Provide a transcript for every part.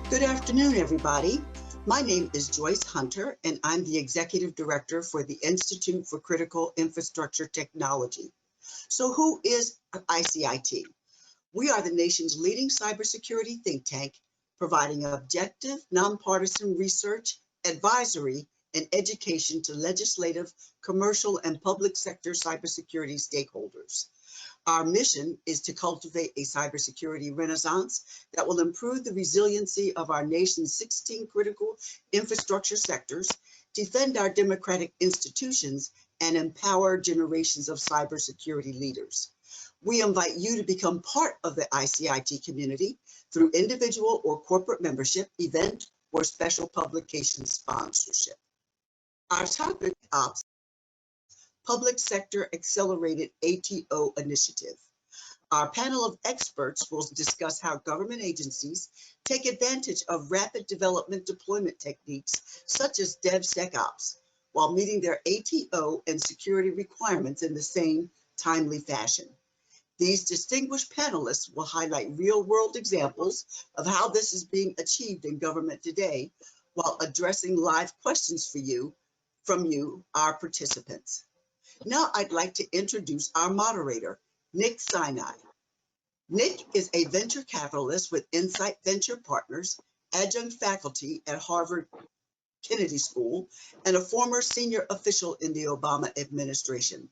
Good afternoon, everybody. My name is Joyce Hunter, and I'm the Executive Director for the Institute for Critical Infrastructure Technology. So who is ICIT? We are the nation's leading cybersecurity think tank, providing objective, nonpartisan research, advisory, and education to legislative, commercial, and public sector cybersecurity stakeholders. Our mission is to cultivate a cybersecurity renaissance that will improve the resiliency of our nation's 16 critical infrastructure sectors, defend our democratic institutions, and empower generations of cybersecurity leaders. We invite you to become part of the ICIT community through individual or corporate membership, event, or special publication sponsorship. Our topic is Public Sector Accelerated ATO Initiative. Our panel of experts will discuss how government agencies take advantage of rapid development deployment techniques such as DevSecOps while meeting their ATO and security requirements in the same timely fashion. These distinguished panelists will highlight real-world examples of how this is being achieved in government today while addressing live questions from you, our participants. Now I'd like to introduce our moderator, Nick Sinai. Nick is a venture capitalist with Insight Venture Partners, adjunct faculty at Harvard Kennedy School, and a former senior official in the Obama administration.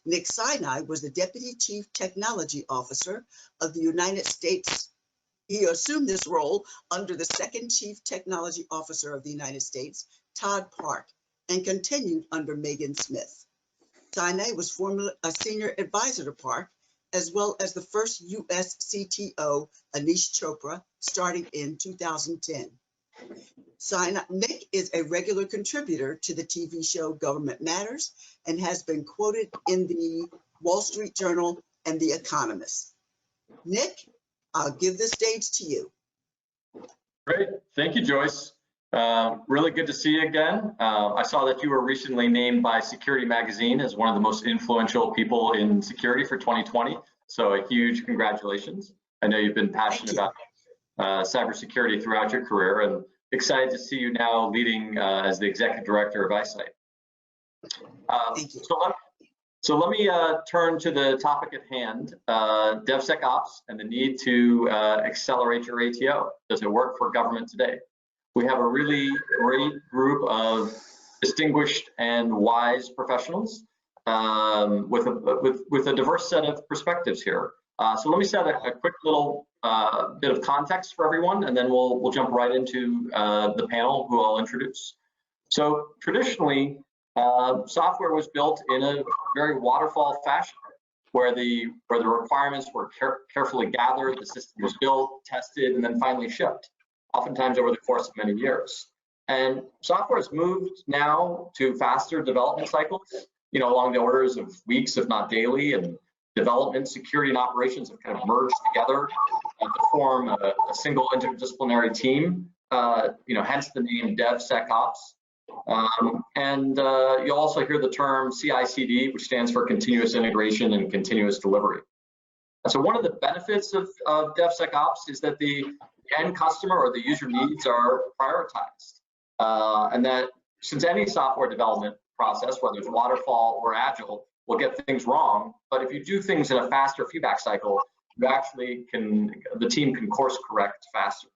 Nick Sinai was the Deputy Chief Technology Officer of the United States. He assumed this role under the second Chief Technology Officer of the United States, Todd Park, and continued under Megan Smith. Sinai was formerly a senior advisor to Park, as well as the first U.S. CTO, Anish Chopra, starting in 2010. Nick is a regular contributor to the TV show Government Matters and has been quoted in the Wall Street Journal and The Economist. Nick, I'll give the stage to you. Great, thank you, Joyce. Really good to see you again. I saw that you were recently named by Security Magazine as one of the most influential people in security for 2020. So a huge congratulations. I know you've been passionate about cybersecurity throughout your career, and excited to see you now leading as the Executive Director of iSight. So let me turn to the topic at hand, DevSecOps and the need to accelerate your ATO. Does it work for government today? We have a really great group of distinguished and wise professionals with a diverse set of perspectives here. So let me set a quick little bit of context for everyone, and then we'll jump right into the panel who I'll introduce. So traditionally, software was built in a very waterfall fashion, where the requirements were carefully gathered, the system was built, tested, and then finally shipped, oftentimes over the course of many years. And software has moved now to faster development cycles, along the orders of weeks, if not daily, and development, security, and operations have kind of merged together to form a single interdisciplinary team, hence the name DevSecOps. You'll also hear the term CI/CD, which stands for continuous integration and continuous delivery. And so one of the benefits of DevSecOps is that the end customer or the user needs are prioritized. And that since any software development process, whether it's waterfall or agile, will get things wrong, but if you do things in a faster feedback cycle, you actually the team can course correct faster.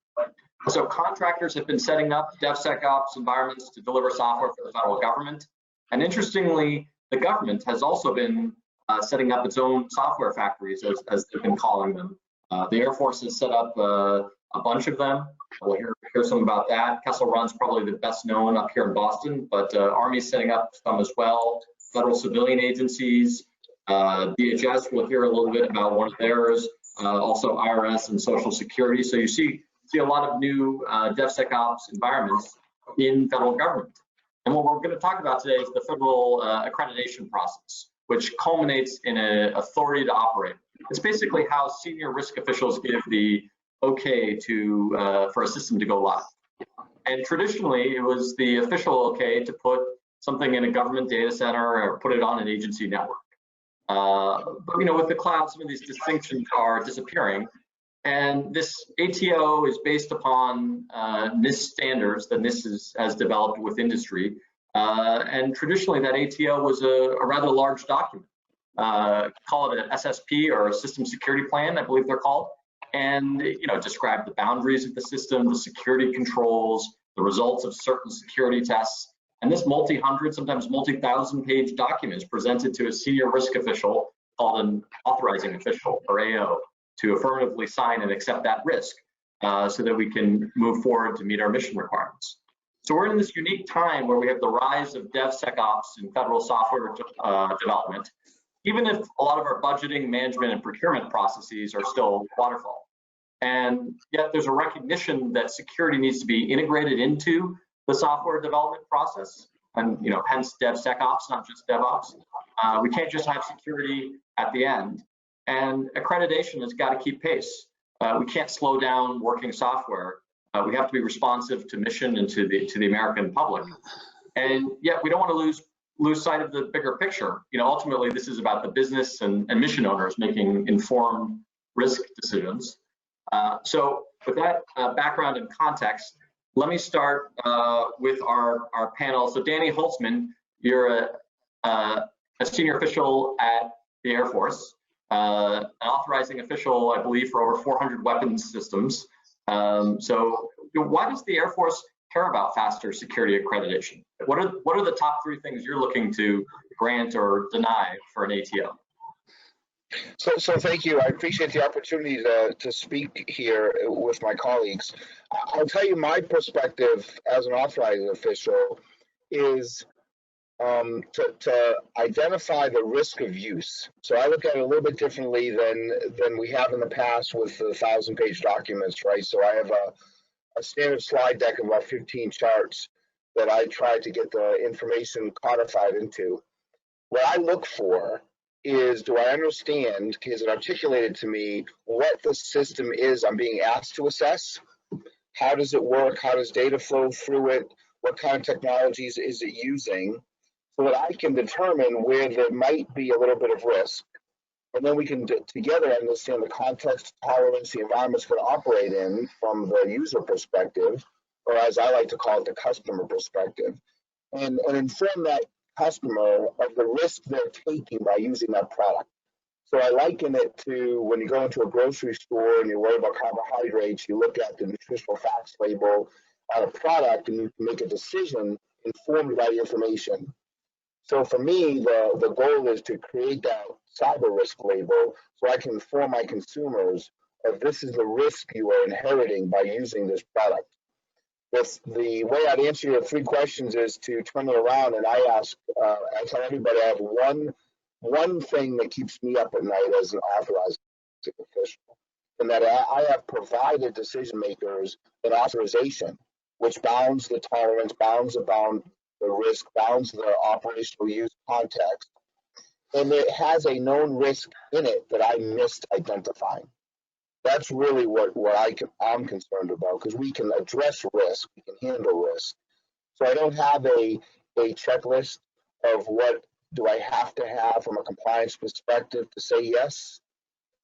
So contractors have been setting up DevSecOps environments to deliver software for the federal government. And interestingly, the government has also been setting up its own software factories, as they've been calling them. The Air Force has set up a bunch of them. We'll hear some about that. Kessel Run's probably the best known up here in Boston, but Army's setting up some as well. Federal civilian agencies, DHS, we'll hear a little bit about one of theirs, also IRS and Social Security. So you see a lot of new DevSecOps environments in federal government. And what we're going to talk about today is the federal accreditation process, which culminates in an authority to operate. It's basically how senior risk officials give the okay for a system to go live. And traditionally, it was the official okay to put something in a government data center or put it on an agency network. But with the cloud, some of these distinctions are disappearing. And this ATO is based upon NIST standards that NIST has developed with industry. And traditionally, that ATO was a rather large document. Call it an SSP or a system security plan, I believe they're called. And describe the boundaries of the system, the security controls, the results of certain security tests. And this multi-hundred, sometimes multi-thousand page document is presented to a senior risk official called an authorizing official, or AO, to affirmatively sign and accept that risk so that we can move forward to meet our mission requirements. So we're in this unique time where we have the rise of DevSecOps in federal software development, even if a lot of our budgeting, management, and procurement processes are still waterfall. And yet there's a recognition that security needs to be integrated into the software development process, and hence DevSecOps, not just DevOps. We can't just have security at the end. And accreditation has got to keep pace. We can't slow down working software. We have to be responsive to mission and to the American public. And yet we don't want to lose sight of the bigger picture. Ultimately, this is about the business and mission owners making informed risk decisions. So with that background and context, let me start with our panel. So Danny Holtzman, you're a senior official at the Air Force, an authorizing official, I believe, for over 400 weapons systems. So why does the Air Force care about faster security accreditation? What are the top 3 things you're looking to grant or deny for an ATO? So thank you. I appreciate the opportunity to speak here with my colleagues. I'll tell you my perspective as an authorizing official is to identify the risk of use. So I look at it a little bit differently than we have in the past with the 1,000-page documents, right? So I have a standard slide deck of about 15 charts that I try to get the information codified into. What I look for is, do I understand, is it articulated to me what the system is I'm being asked to assess? How does it work? How does data flow through it? What kind of technologies is it using? So that I can determine where there might be a little bit of risk. And then we can together understand the context, tolerance, the environment it's going to operate in from the user perspective, or as I like to call it, the customer perspective, and inform that customer of the risk they're taking by using that product. So I liken it to when you go into a grocery store and you worry about carbohydrates, you look at the nutritional facts label on a product and you can make a decision informed by the information. So for me, the goal is to create that cyber risk label so I can inform my consumers of this is the risk you are inheriting by using this product. The way I'd answer your 3 questions is to turn it around and I tell everybody I have one thing that keeps me up at night as an authorizing official, and that I have provided decision makers an authorization which bounds the tolerance, bounds the risk, bounds the operational use context, and it has a known risk in it that I missed identifying. That's really what I'm concerned about, because we can address risk, we can handle risk. So I don't have a checklist of what do I have to have from a compliance perspective to say yes.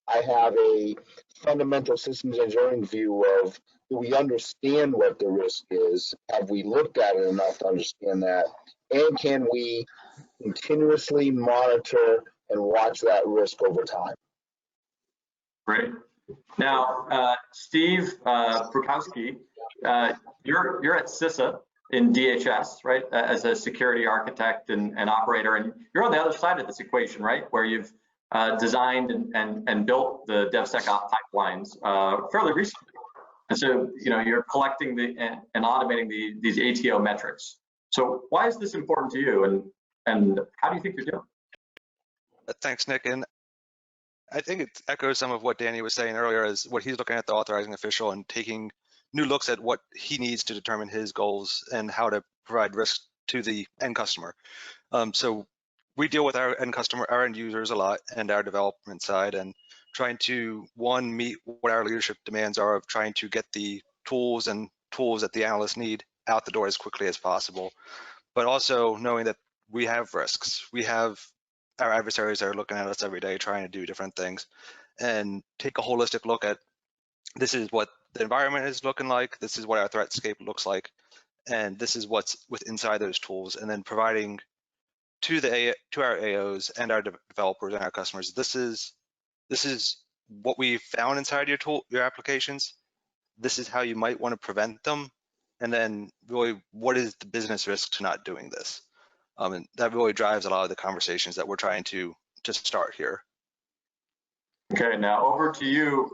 I have a fundamental systems engineering view of, do we understand what the risk is? Have we looked at it enough to understand that? And can we continuously monitor and watch that risk over time? Great. Now, Steve Prukowski, you're at CISA in DHS, right, as a security architect and operator, and you're on the other side of this equation, right, where you've designed and built the DevSecOps pipelines fairly recently. And so, you're collecting and automating these ATO metrics. So why is this important to you, and how do you think you're doing? Thanks, Nick. And I think it echoes some of what Danny was saying earlier, is what he's looking at the authorizing official and taking new looks at what he needs to determine his goals and how to provide risk to the end customer. So we deal with our end customer, our end users a lot, and our development side, and trying to, one, meet what our leadership demands are of trying to get the tools that the analysts need out the door as quickly as possible, but also knowing that we have risks. We have our adversaries that are looking at us every day trying to do different things, and take a holistic look at this is what the environment is looking like, this is what our threatscape looks like, and this is what's inside those tools, and then providing to our AOs and our developers and our customers, this is what we found inside your applications. This is how you might want to prevent them, and then really, what is the business risk to not doing this? And that really drives a lot of the conversations that we're trying to start here. Okay, now over to you,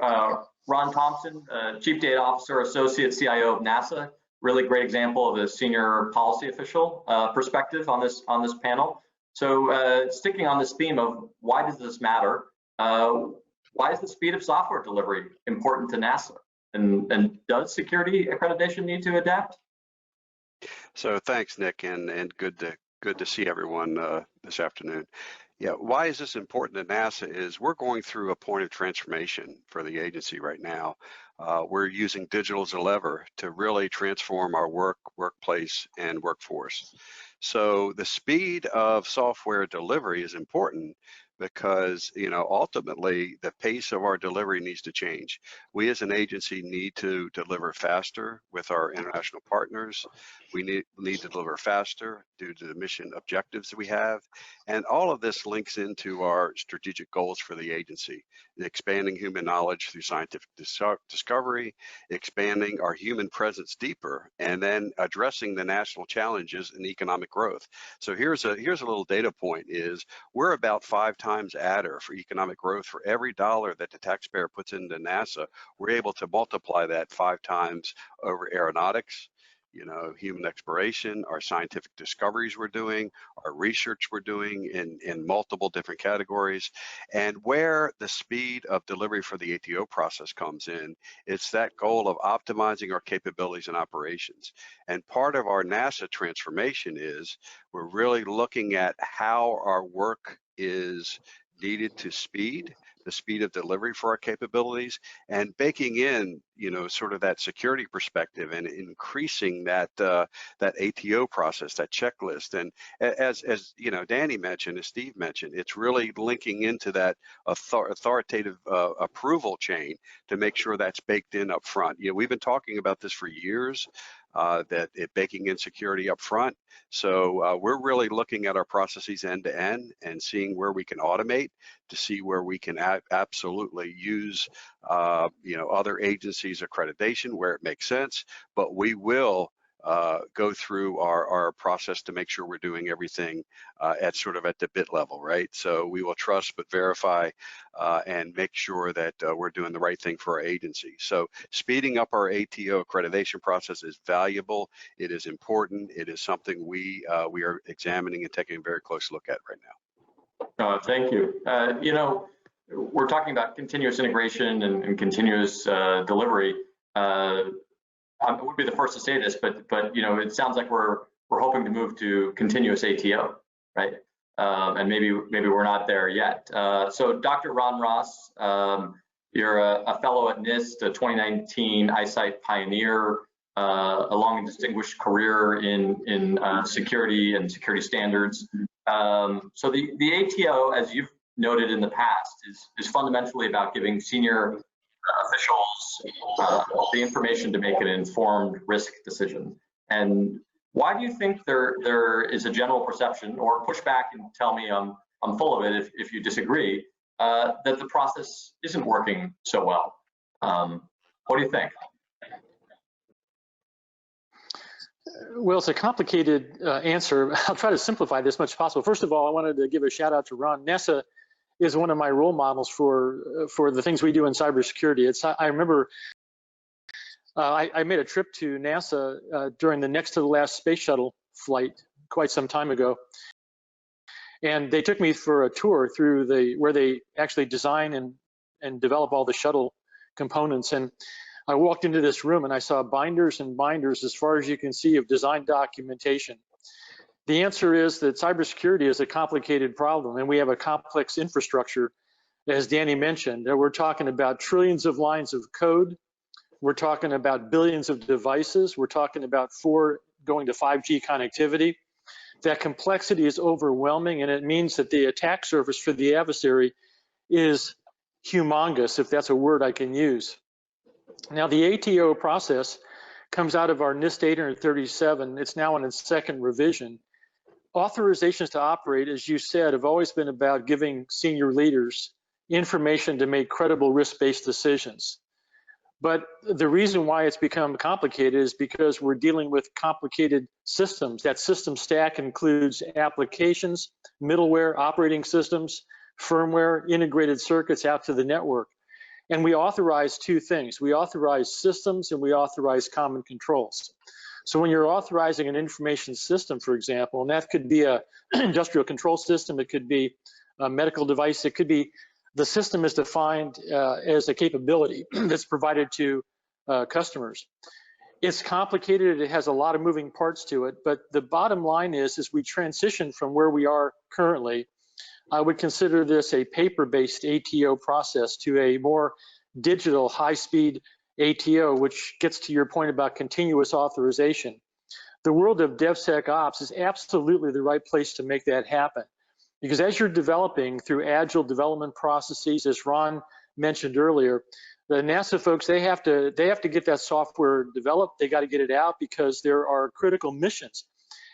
Ron Thompson, Chief Data Officer, Associate CIO of NASA. Really great example of a senior policy official perspective on this panel. So sticking on this theme of why does this matter? Why is the speed of software delivery important to NASA? And does security accreditation need to adapt? So thanks, Nick, and good to see everyone this afternoon. Yeah, why is this important to NASA is we're going through a point of transformation for the agency right now. We're using digital as a lever to really transform our workplace, and workforce. So the speed of software delivery is important because, ultimately the pace of our delivery needs to change. We as an agency need to deliver faster with our international partners. We need to deliver faster due to the mission objectives that we have. And all of this links into our strategic goals for the agency, expanding human knowledge through scientific discovery, expanding our human presence deeper, and then addressing the national challenges and economic growth. So here's a little data point is we're about 5 times adder for economic growth. For every dollar that the taxpayer puts into NASA, we're able to multiply that 5 times over aeronautics, human exploration, our scientific discoveries we're doing, our research we're doing in multiple different categories. And where the speed of delivery for the ATO process comes in, it's that goal of optimizing our capabilities and operations. And part of our NASA transformation is we're really looking at how our work is needed to the speed of delivery for our capabilities, and baking in, sort of that security perspective and increasing that ATO process, that checklist. And as Danny mentioned, as Steve mentioned, it's really linking into that authoritative approval chain to make sure that's baked in up front. We've been talking about this for years. Baking in security up front. So we're really looking at our processes end to end and seeing where we can automate to see where we can absolutely use other agencies' accreditation where it makes sense, but we will go through our process to make sure we're doing everything at the bit level, right? So we will trust but verify and make sure that we're doing the right thing for our agency. So speeding up our ATO accreditation process is valuable. It is important. It is something we are examining and taking a very close look at right now. Thank you. We're talking about continuous integration and continuous delivery. I would be the first to say this, but it sounds like we're hoping to move to continuous ATO, right? And maybe we're not there yet. So Dr. Ron Ross, you're a fellow at NIST, a 2019 eyesight pioneer, a long and distinguished career in security and security standards. So the ATO, as you've noted in the past, is fundamentally about giving senior officials the information to make an informed risk decision. And why do you think there is a general perception, or push back and tell me I'm full of it if you disagree, that the process isn't working so well? What do you think? Well, it's a complicated answer. I'll try to simplify this as much as possible. First of all, I wanted to give a shout out to Ron. NASA is one of my role models for the things we do in cybersecurity. I remember I made a trip to NASA during the next to the last space shuttle flight quite some time ago, and they took me for a tour through where they actually design and develop all the shuttle components. And I walked into this room and I saw binders and binders as far as you can see of design documentation. The answer is that cybersecurity is a complicated problem, and we have a complex infrastructure, as Danny mentioned. We're talking about trillions of lines of code. We're talking about billions of devices. We're talking about going to 5G connectivity. That complexity is overwhelming, and it means that the attack surface for the adversary is humongous, if that's a word I can use. Now, the ATO process comes out of our NIST 837. It's now in its second revision. Authorizations to operate, as you said, have always been about giving senior leaders information to make credible risk-based decisions. But the reason why it's become complicated is because we're dealing with complicated systems. That system stack includes applications, middleware, operating systems, firmware, integrated circuits out to the network. And we authorize two things. We authorize systems and we authorize common controls. So when you're authorizing an information system, for example, and that could be a industrial control system, it could be a medical device, it could be the system is defined as a capability that's provided to customers. It's complicated, it has a lot of moving parts to it, but the bottom line is, as we transition from where we are currently, I would consider this a paper-based ATO process to a more digital, high-speed ATO, which gets to your point about continuous authorization. The world of DevSecOps is absolutely the right place to make that happen. Because as you're developing through agile development processes, as Ron mentioned earlier, the NASA folks, they have to get that software developed, they got to get it out because there are critical missions.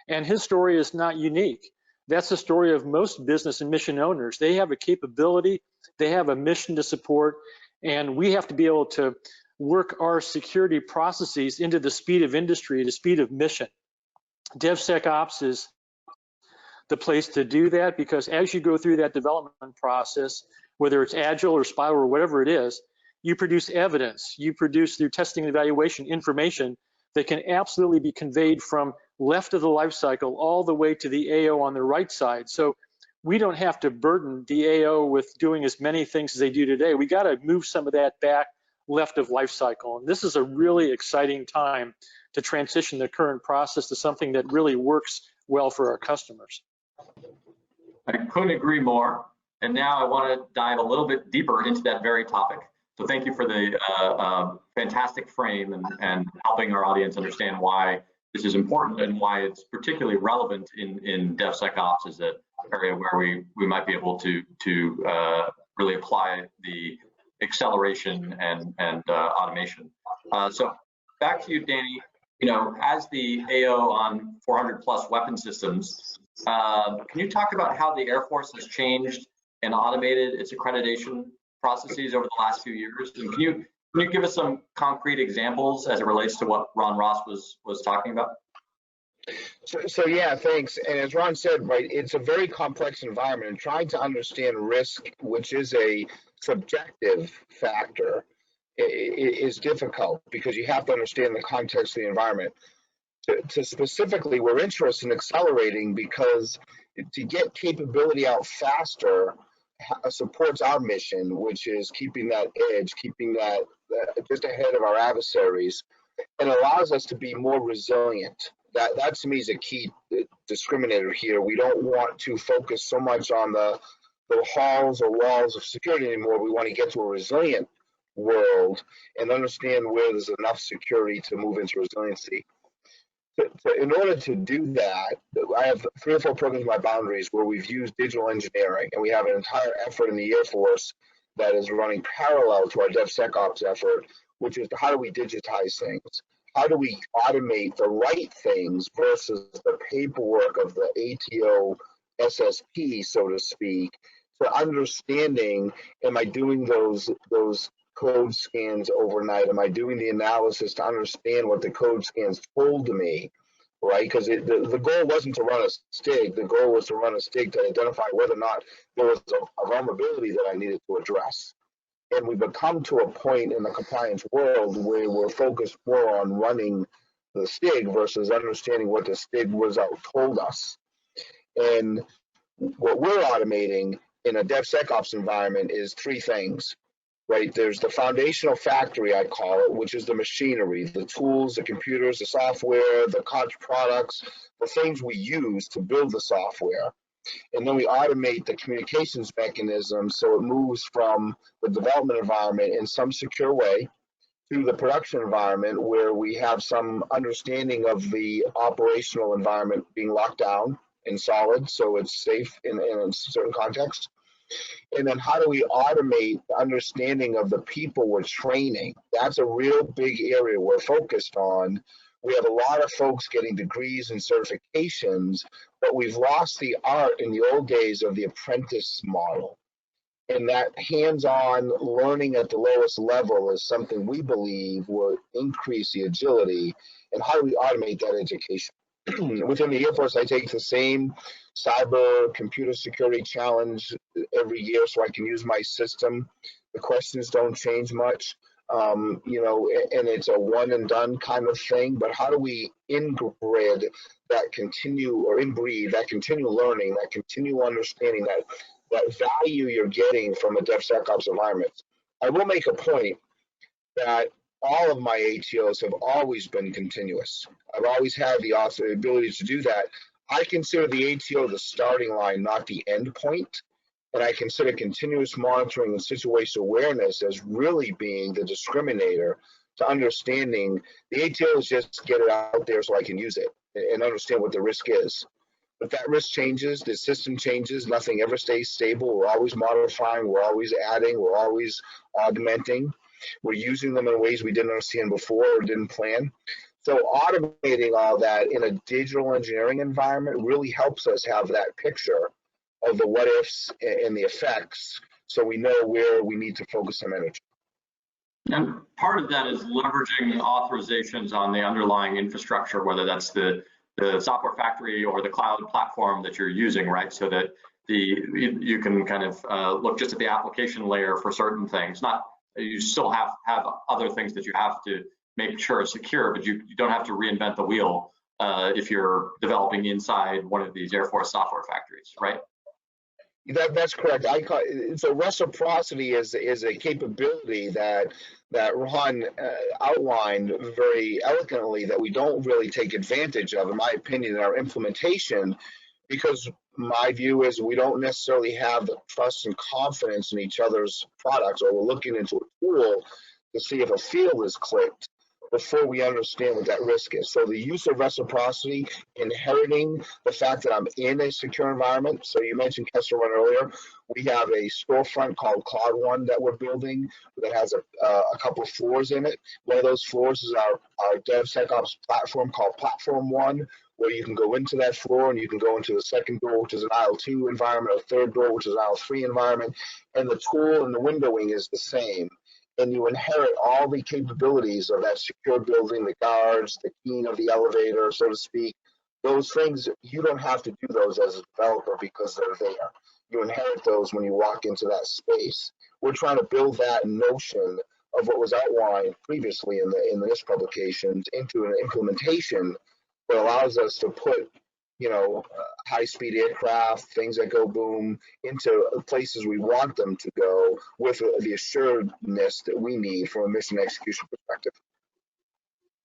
And his story is not unique. That's the story of most business and mission owners. They have a capability, they have a mission to support, and we have to be able to work our security processes into the speed of industry, the speed of mission. DevSecOps is the place to do that, because as you go through that development process, whether it's agile or spiral or whatever it is, you produce evidence, you produce through testing and evaluation information that can absolutely be conveyed from left of the life cycle all the way to the AO on the right side. So we don't have to burden the AO with doing as many things as they do today. We got to move some of that back left of life cycle. And this is a really exciting time to transition the current process to something that really works well for our customers. I couldn't agree more. And now I want to dive a little bit deeper into that very topic. So thank you for the fantastic frame and helping our audience understand why this is important and why it's particularly relevant in DevSecOps as an area where we might be able to really apply the acceleration and automation. So back to you, Danny. You know, as the AO on 400 plus weapon systems, can you talk about how the Air Force has changed and automated its accreditation processes over the last few years? And can you give us some concrete examples as it relates to what Ron Ross was talking about? So yeah, thanks. And as Ron said, right, it's a very complex environment, and trying to understand risk, which is a subjective factor, is difficult because you have to understand the context of the environment. To specifically, we're interested in accelerating because to get capability out faster supports our mission, which is keeping that edge, keeping that just ahead of our adversaries, and allows us to be more resilient. That to me is a key discriminator here. We don't want to focus so much on the halls or walls of security anymore. We want to get to a resilient world and understand where there's enough security to move into resiliency. In order to do that, I have 3 or 4 programs in my boundaries where we've used digital engineering, and we have an entire effort in the Air Force that is running parallel to our DevSecOps effort, which is how do we digitize things? How do we automate the right things versus the paperwork of the ATO SSP, so to speak, to understanding, am I doing those code scans overnight? Am I doing the analysis to understand what the code scans told me, right? Because the goal wasn't to run a STIG. The goal was to run a STIG to identify whether or not there was a vulnerability that I needed to address. And we've come to a point in the compliance world where we're focused more on running the STIG versus understanding what the STIG result told us. And what we're automating in a DevSecOps environment is 3 things. Right, there's the foundational factory, I call it, which is the machinery, the tools, the computers, the software, the products, the things we use to build the software. And then we automate the communications mechanism so it moves from the development environment in some secure way to the production environment where we have some understanding of the operational environment being locked down and solid so it's safe in a certain context. And then how do we automate the understanding of the people we're training? That's a real big area we're focused on. We have a lot of folks getting degrees and certifications, but we've lost the art in the old days of the apprentice model. And that hands-on learning at the lowest level is something we believe will increase the agility. And how do we automate that education? Within the Air Force, I take the same cyber computer security challenge every year so I can use my system. The questions don't change much, you know, and it's a one and done kind of thing. But how do we inbreed that inbreed that continue learning, that continue understanding, that value you're getting from a DevSecOps environment? I will make a point that all of my ATOs have always been continuous. I've always had the ability to do that. I consider the ATO the starting line, not the end point. And I consider continuous monitoring and situational awareness as really being the discriminator to understanding the ATO is just get it out there so I can use it and understand what the risk is. But that risk changes, the system changes, nothing ever stays stable. We're always modifying, we're always adding, we're always augmenting. We're using them in ways we didn't understand before or didn't plan. So automating all that in a digital engineering environment really helps us have that picture of the what ifs and the effects so we know where we need to focus some energy. And part of that is leveraging authorizations on the underlying infrastructure, whether that's the software factory or the cloud platform that you're using, right? So that you can kind of look just at the application layer for certain things. Not you still have other things that you have to make sure are secure, but you don't have to reinvent the wheel if you're developing inside one of these Air Force software factories, right? That's correct. So reciprocity is a capability that Ron outlined very eloquently that we don't really take advantage of, in my opinion, in our implementation, because my view is we don't necessarily have the trust and confidence in each other's products, or we're looking into a tool to see if a field is clicked before we understand what that risk is. So the use of reciprocity, inheriting the fact that I'm in a secure environment. So you mentioned Kessler Run earlier. We have a storefront called Cloud One that we're building that has a couple of floors in it. One of those floors is our DevSecOps platform called Platform One, where you can go into that floor and you can go into the second door, which is an IL2 environment, a third door, which is an IL3 environment, and the tool and the windowing is the same. And you inherit all the capabilities of that secure building, the guards, the keying of the elevator, so to speak. Those things, you don't have to do those as a developer because they're there. You inherit those when you walk into that space. We're trying to build that notion of what was outlined previously in the NIST publications into an implementation that allows us to put, you know, high-speed aircraft, things that go boom, into places we want them to go with the assuredness that we need from a mission execution perspective.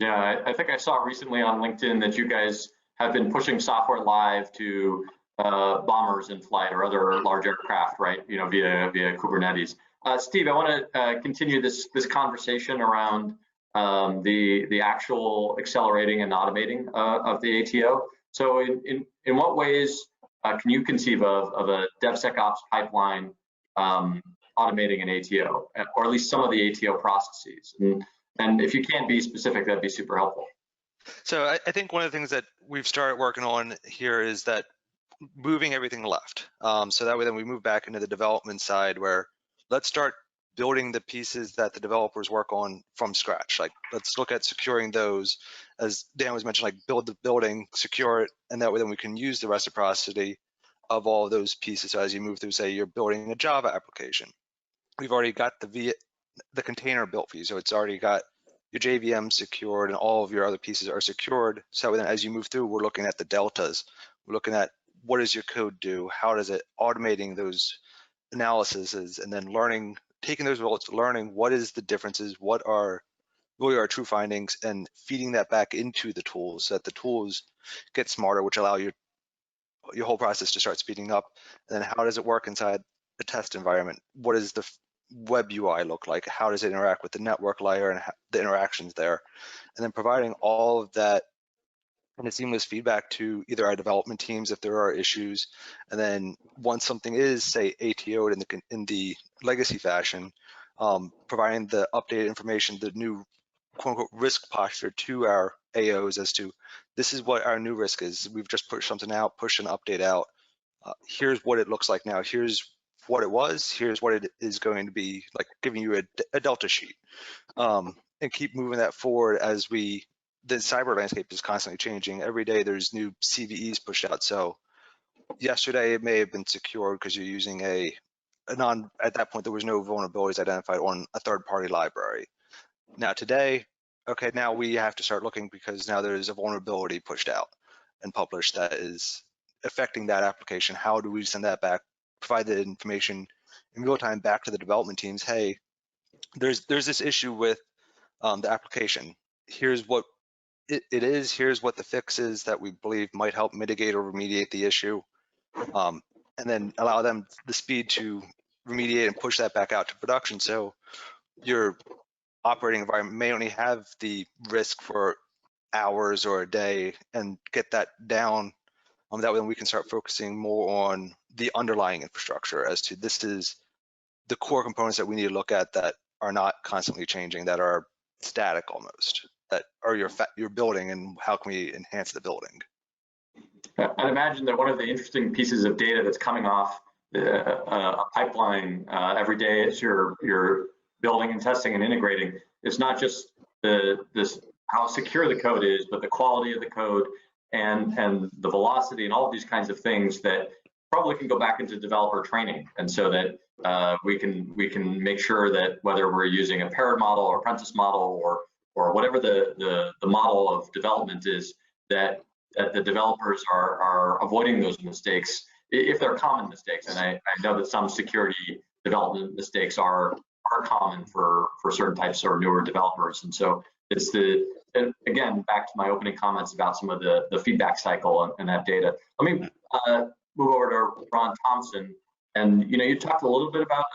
Yeah, I think I saw recently on LinkedIn that you guys have been pushing software live to bombers in flight or other large aircraft, right? You know, via Kubernetes. Steve, I want to continue this conversation around the actual accelerating and automating of the ATO. So in what ways can you conceive of a DevSecOps pipeline automating an ATO, or at least some of the ATO processes? And if you can't be specific, that'd be super helpful. So I think one of the things that we've started working on here is that moving everything left. So that way then we move back into the development side where let's start building the pieces that the developers work on from scratch. Like let's look at securing those, as Dan was mentioning, like build the building, secure it, and that way then we can use the reciprocity of all of those pieces. So as you move through, say you're building a Java application, we've already got the container built for you. So it's already got your JVM secured and all of your other pieces are secured. So then as you move through, we're looking at the deltas. We're looking at what does your code do? How does it automating those analyses and then learning, taking those results, learning what is the differences, what are really our true findings, and feeding that back into the tools so that the tools get smarter, which allow your whole process to start speeding up. And then how does it work inside the test environment? What does the web UI look like? How does it interact with the network layer and the interactions there? And then providing all of that and a seamless feedback to either our development teams if there are issues. And then once something is, say, ATO'd in the legacy fashion, providing the updated information, the new quote unquote risk posture to our AOs as to this is what our new risk is. We've just pushed something out, pushed an update out. Here's what it looks like now. Here's what it was. Here's what it is going to be, like giving you a delta sheet, and keep moving that forward as the cyber landscape is constantly changing. Every day there's new CVEs pushed out. So yesterday it may have been secured because you're using at that point there was no vulnerabilities identified on a third-party library. Now today, okay, now we have to start looking because now there's a vulnerability pushed out and published that is affecting that application. How do we send that back, provide the information in real time back to the development teams? Hey, there's this issue with the application. Here's what it is. Here's what the fix is that we believe might help mitigate or remediate the issue, and then allow them the speed to remediate and push that back out to production. So your operating environment may only have the risk for hours or a day, and get that down. That way we can start focusing more on the underlying infrastructure as to this is the core components that we need to look at that are not constantly changing, that are static almost, that are your building, and how can we enhance the building? I'd imagine that one of the interesting pieces of data that's coming off a pipeline every day as you're building and testing and integrating is not just how secure the code is, but the quality of the code and the velocity and all of these kinds of things that probably can go back into developer training. And so that we can make sure that whether we're using a paired model or apprentice model or whatever the model of development is, that the developers are avoiding those mistakes if they're common mistakes. And I know that some security development mistakes are common for certain types or newer developers. And so it's again, back to my opening comments about some of the feedback cycle and that data. Let me move over to Ron Thompson. And you talked a little bit about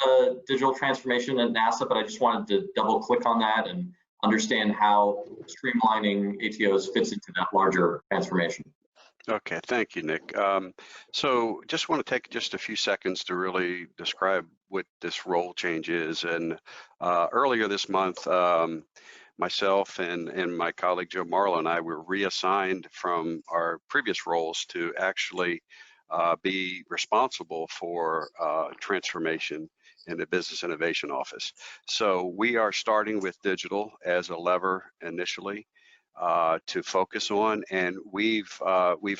digital transformation at NASA, but I just wanted to double click on that and understand how streamlining ATOs fits into that larger transformation. Okay, thank you, Nick. So just want to take just a few seconds to really describe what this role change is. And earlier this month, myself and my colleague Joe Marlowe and I were reassigned from our previous roles to actually be responsible for transformation in the Business Innovation Office. So we are starting with digital as a lever initially to focus on, and we've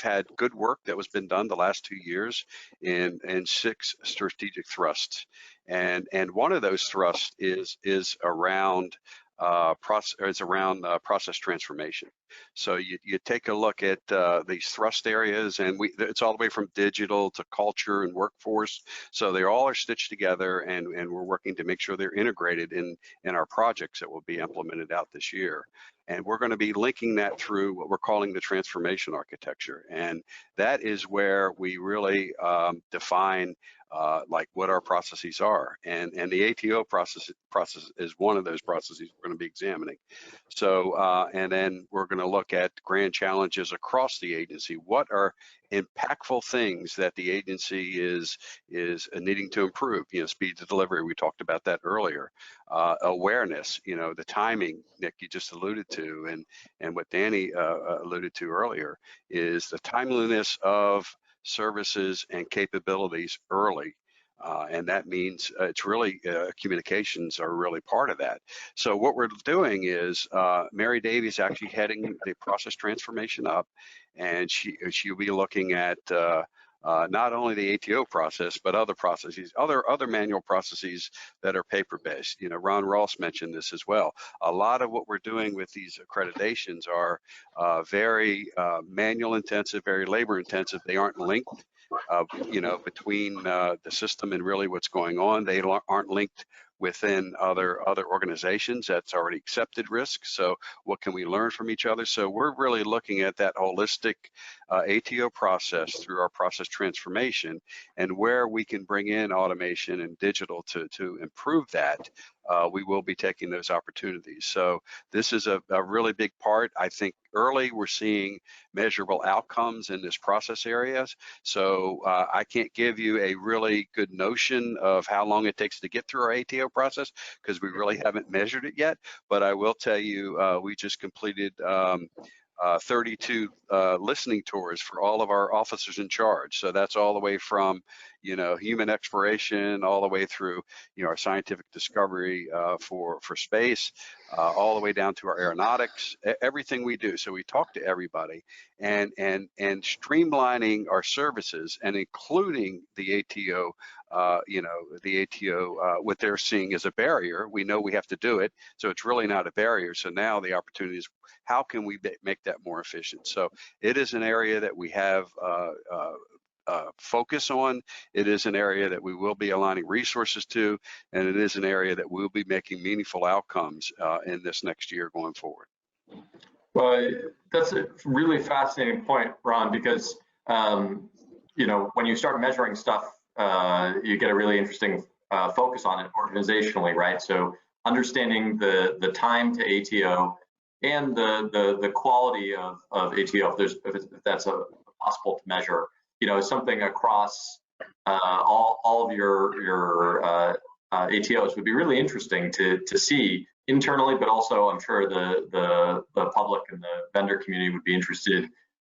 had good work that was been done the last 2 years in 6 strategic thrusts, and one of those thrusts is around process transformation. So you take a look at these thrust areas, and it's all the way from digital to culture and workforce. So they all are stitched together, and we're working to make sure they're integrated in our projects that will be implemented out this year. And we're going to be linking that through what we're calling the transformation architecture. And that is where we really define like what our processes are. And the ATO process is one of those processes we're going to be examining. So, and then we're going to look at grand challenges across the agency. What are impactful things that the agency is needing to improve? Speed to delivery, we talked about that earlier. Awareness, the timing, Nick, you just alluded to, and what Danny alluded to earlier, is the timeliness of services and capabilities early. And that means it's really communications are really part of that. So what we're doing is Mary Davies actually heading the process transformation up, and she'll be looking at not only the ATO process, but other processes, other manual processes that are paper-based. Ron Ross mentioned this as well. A lot of what we're doing with these accreditations are very manual intensive, very labor intensive. They aren't linked, between the system and really what's going on. They aren't linked within other organizations that's already accepted risk. So what can we learn from each other? So we're really looking at that holistic ATO process through our process transformation, and where we can bring in automation and digital to improve that we will be taking those opportunities. So this is a really big part. I think early we're seeing measurable outcomes in this process areas. So I can't give you a really good notion of how long it takes to get through our ATO process because we really haven't measured it yet. But I will tell you, we just completed 32 listening tours for all of our officers in charge. So that's all the way from, human exploration, all the way through, our scientific discovery for space, all the way down to our aeronautics, everything we do. So we talk to everybody, and streamlining our services and including the ATO. The ATO, what they're seeing as a barrier, we know we have to do it, so it's really not a barrier. So now the opportunity is, how can we make that more efficient? So it is an area that we have focus on. It is an area that we will be aligning resources to, and it is an area that we'll be making meaningful outcomes in this next year going forward. Well, that's a really fascinating point, Ron, because when you start measuring stuff, you get a really interesting focus on it organizationally, right? So understanding the time to ATO and the quality of ATO, if that's possible to measure, something across all of your ATOs would be really interesting to see internally, but also I'm sure the public and the vendor community would be interested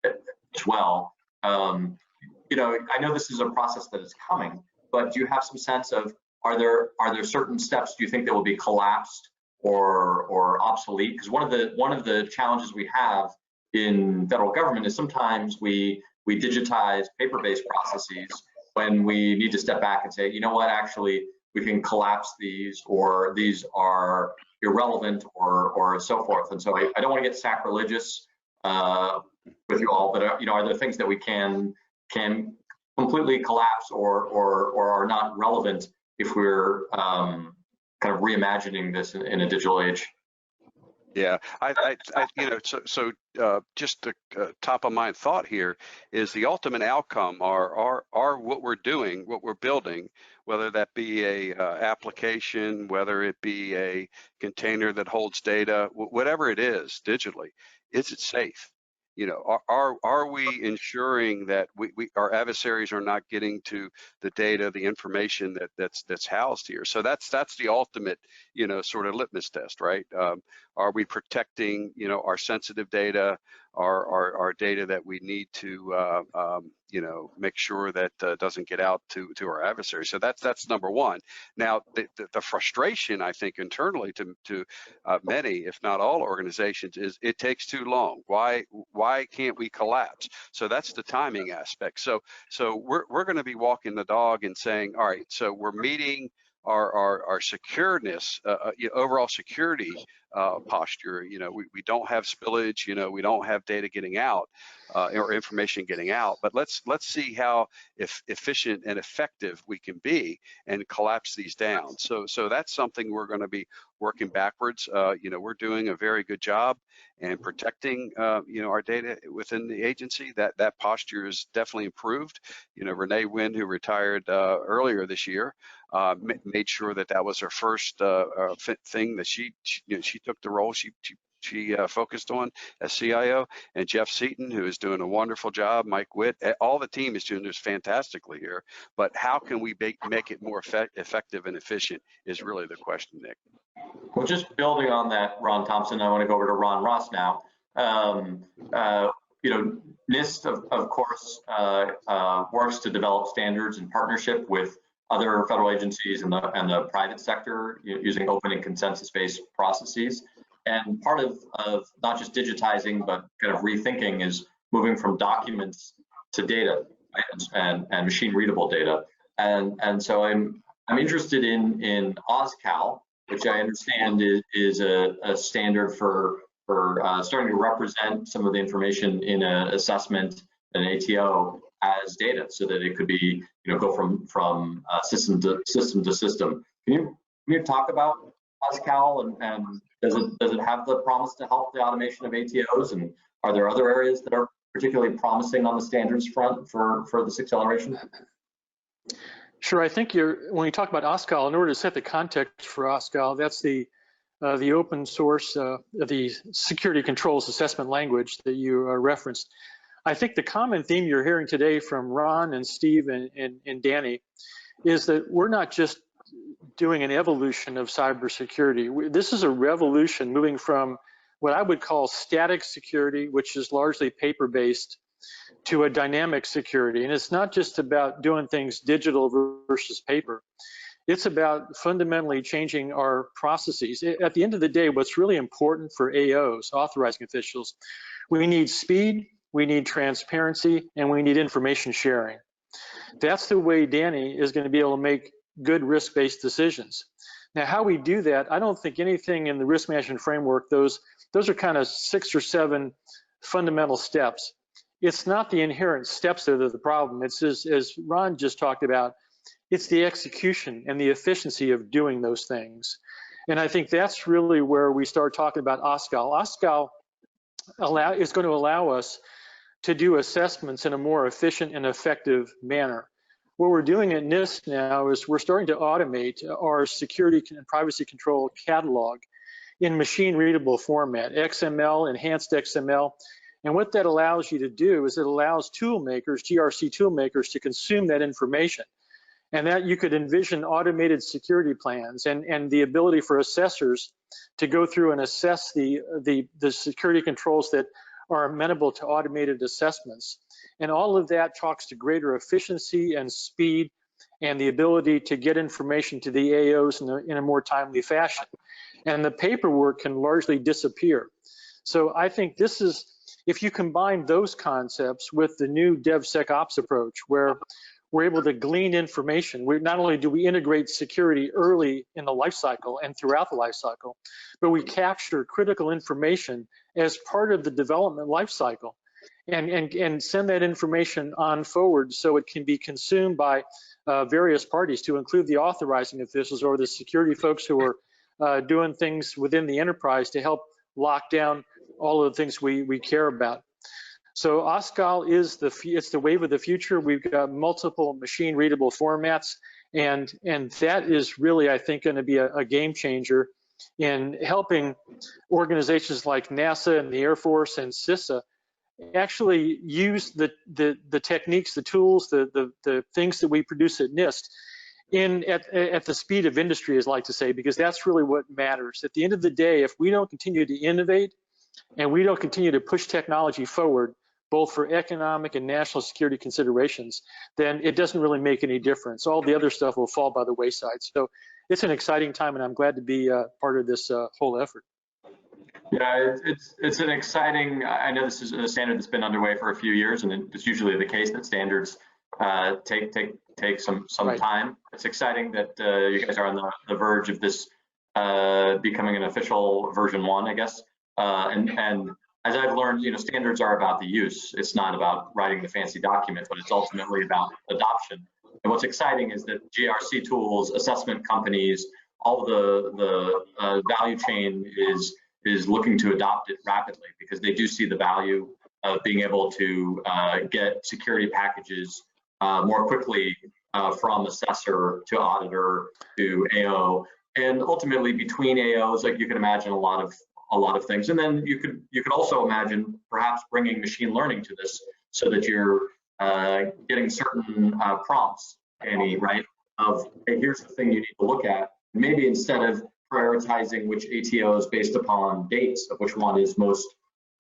as well. I know this is a process that is coming, but do you have some sense of, are there certain steps do you think that will be collapsed or obsolete? Because one of the challenges we have in federal government is sometimes we digitize paper-based processes when we need to step back and say, you know what, actually we can collapse these, or these are irrelevant, or so forth. And so I don't want to get sacrilegious with you all, but are there things that we can completely collapse or are not relevant if we're kind of reimagining this in a digital age? Yeah, just the top of mind thought here is the ultimate outcome are what we're doing, what we're building, whether that be a application, whether it be a container that holds data, whatever it is digitally, is it safe? Are we ensuring that our adversaries are not getting to the data, the information that's housed here? So that's the ultimate, sort of litmus test, right? Are we protecting, our sensitive data, our data that we need to, make sure that doesn't get out to our adversaries? So that's number one. Now, the frustration, I think, internally to many, if not all organizations, is it takes too long. Why can't we collapse? So that's the timing aspect. So we're going to be walking the dog and saying, all right, so we're meeting our secureness, overall security posture. We don't have spillage. We don't have data getting out or information getting out. But let's see how efficient and effective we can be and collapse these down. So that's something we're going to be working backwards. We're doing a very good job and protecting our data within the agency. That posture is definitely improved. Renee Wynn, who retired earlier this year, made sure that was her first thing that she took the role she focused on as CIO, and Jeff Seaton, who is doing a wonderful job, Mike Witt, all the team is doing this fantastically here. But how can we make it more effective and efficient is really the question, Nick. Well, just building on that, Ron Thompson, I want to go over to Ron Ross now. NIST, of course, works to develop standards in partnership with other federal agencies and the private sector using open and consensus-based processes. And part of not just digitizing, but kind of rethinking is moving from documents to data, right? and machine readable data. And so I'm interested in OSCAL, which I understand is a standard for starting to represent some of the information in an assessment, an ATO, as data, so that it could be, go from system to system. Can you talk about OSCAL and does it have the promise to help the automation of ATOs? And are there other areas that are particularly promising on the standards front for this acceleration? Sure. I think when you talk about OSCAL, in order to set the context for OSCAL, that's the open source, the security controls assessment language that you referenced. I think the common theme you're hearing today from Ron and Steve and Danny is that we're not just doing an evolution of cybersecurity. This is a revolution moving from what I would call static security, which is largely paper-based, to a dynamic security. And it's not just about doing things digital versus paper. It's about fundamentally changing our processes. At the end of the day, what's really important for AOs, authorizing officials, we need speed, we need transparency, and we need information sharing. That's the way Danny is going to be able to make good risk-based decisions. Now, how we do that, I don't think anything in the risk management framework, those are kind of 6 or 7 fundamental steps. It's not the inherent steps that are the problem. It's as Ron just talked about, it's the execution and the efficiency of doing those things. And I think that's really where we start talking about OSCAL. OSCAL is going to allow us to do assessments in a more efficient and effective manner. What we're doing at NIST now is we're starting to automate our security and privacy control catalog in machine readable format, XML, enhanced XML. And what that allows you to do is it allows tool makers, GRC tool makers, to consume that information. And that you could envision automated security plans and the ability for assessors to go through and assess the security controls that are amenable to automated assessments. And all of that talks to greater efficiency and speed and the ability to get information to the AOs in a more timely fashion. And the paperwork can largely disappear. So I think this is, if you combine those concepts with the new DevSecOps approach, where we're able to glean information. Not only do we integrate security early in the life cycle and throughout the life cycle, but we capture critical information as part of the development life cycle and send that information on forward so it can be consumed by various parties, to include the authorizing officials or the security folks who are doing things within the enterprise to help lock down all of the things we care about. So OSCAL is it's the wave of the future. We've got multiple machine readable formats, and that is really, I think, going to be a game changer in helping organizations like NASA and the Air Force and CISA actually use the techniques, the tools, the things that we produce at NIST at the speed of industry, as I like to say, because that's really what matters. At the end of the day, if we don't continue to innovate and we don't continue to push technology forward, both for economic and national security considerations, then it doesn't really make any difference. All the other stuff will fall by the wayside. So it's an exciting time, and I'm glad to be part of this whole effort. Yeah, it's an exciting, I know this is a standard that's been underway for a few years, and it's usually the case that standards take some right. time. It's exciting that you guys are on the verge of this becoming an official version 1, I guess. And as I've learned, standards are about the use. It's not about writing the fancy document, but it's ultimately about adoption. And what's exciting is that GRC tools, assessment companies, all the value chain is looking to adopt it rapidly, because they do see the value of being able to get security packages more quickly from assessor to auditor to AO, and ultimately between AOs, like you can imagine a lot of things. And then you could also imagine perhaps bringing machine learning to this, so that you're getting certain prompts, Annie, right? Of, hey, here's the thing you need to look at. Maybe instead of prioritizing which ATOs based upon dates of which one is most